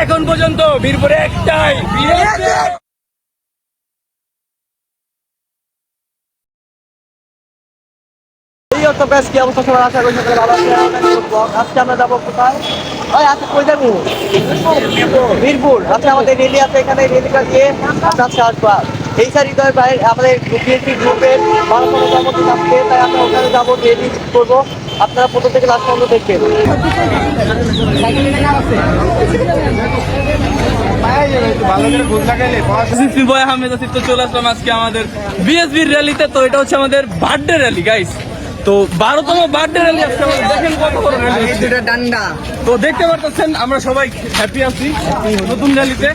এখন পর্যন্ত বীরপুরে একটাই কি অবস্থা সবার, আশা করি সকালে ভালো আছে। আজকে আমরা যাবো কোথায়? আজকে কই যাবো? বীরপুর। আজকে আমাদের রেলি আছে, এখানে রেলিটা দিয়ে আমরা আজকে আসবো। এই স্যার হৃদয় ভাই আমাদের বিএনপি গ্রুপের 12তম জন্মদিন আসছে, তাই আমরা ওখানে যাবো, রেলি করবো। আপনারা প্রথম থেকে লাস্ট পর্যন্ত দেখবেন। চলে আসলাম আজকে আমাদের বিএসবির র্যালিতে। তো এটা হচ্ছে আমাদের বার্থডে র্যালি গাইস। তো 12তম বার্থডে র্যালি আজকে আমাদের, দেখেন কত বড় র্যালি, ডান্ডা। তো দেখতে পারতেছেন আমরা সবাই হ্যাপি আছি নতুন র্যালিতে।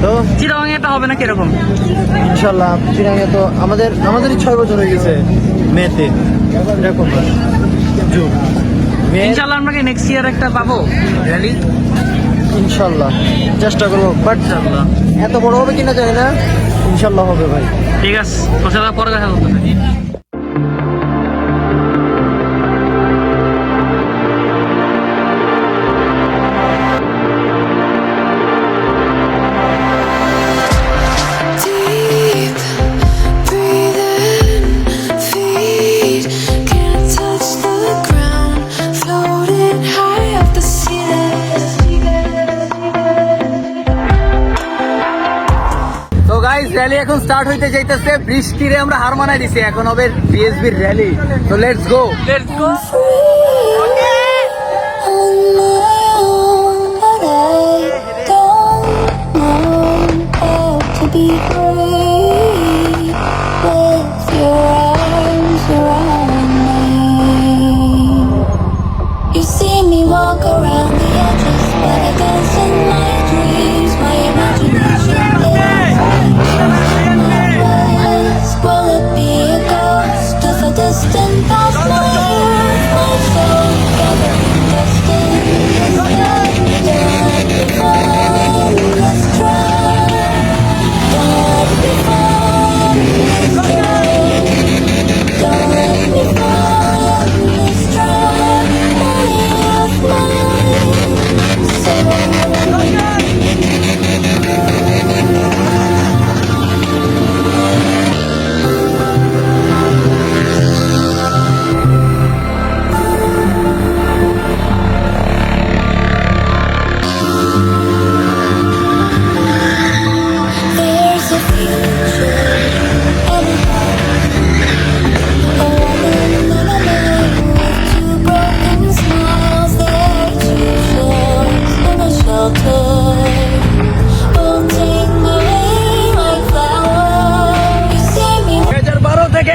তো চিরাং এটা হবে না কিরকম? ইনশাল্লাহ চিরাঙে তো আমাদেরই 6 বছর হয়ে গেছে মেতে, এরকম ইনশাআল্লাহ আমরা কি নেক্সট ইয়ার একটা পাবো র্যালি? ইনশাল্লাহ চেষ্টা করবো, বাট এত বড় হবে কিনা জানি না, ইনশাল্লাহ হবে ভাই। ঠিক আছে, তোর সাথে পরে দেখা করতে থাকি। র্যালি এখন স্টার্ট হইতে যাইতেছে, বৃষ্টিরে আমরা হার মানাই দিছি। এখন হবে বিএসবির র্যালি। তো লেটস গো।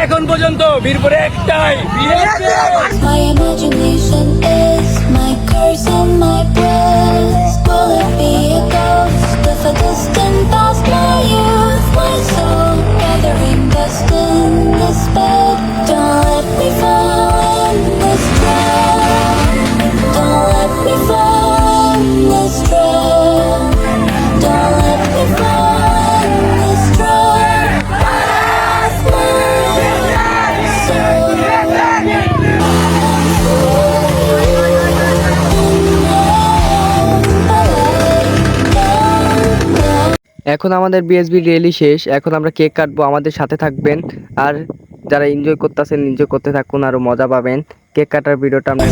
এখন পর্যন্ত বীরপুরে একটাই এখন আমাদের বিএসবি র্যালি শেষ, এখন আমরা কেক কাটবো, আমাদের সাথে থাকবেন। আর যারা এনজয় করতেছেন এনজয় করতে থাকুন, আরো মজা পাবেন। কেক কাটার ভিডিওটা আমরা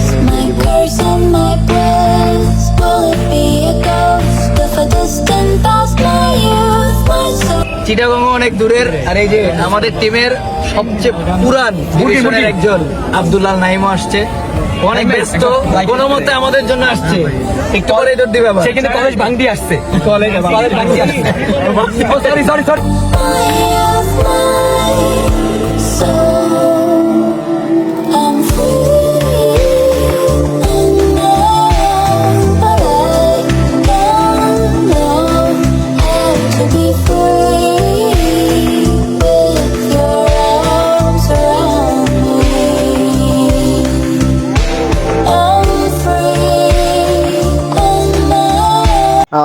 চিটাগং অনেক দূরের। আর এই যে আমাদের টিমের সবচেয়ে পুরান একজন আব্দুল্লাহ নাইমও আসছে, অনেক ব্যস্ত, কোনো মতে আমাদের জন্য আসছে। একটু পরে দৌড় দিবে, সে কিন্তু কলেজ ভাঙতি আসছে, কলেজ ভাঙতি আসছে। Sorry sorry sorry.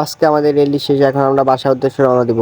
আজকে আমাদের র্যালি শেষ, এখন আমরা বাসার উদ্দেশ্যে রওনা দিব।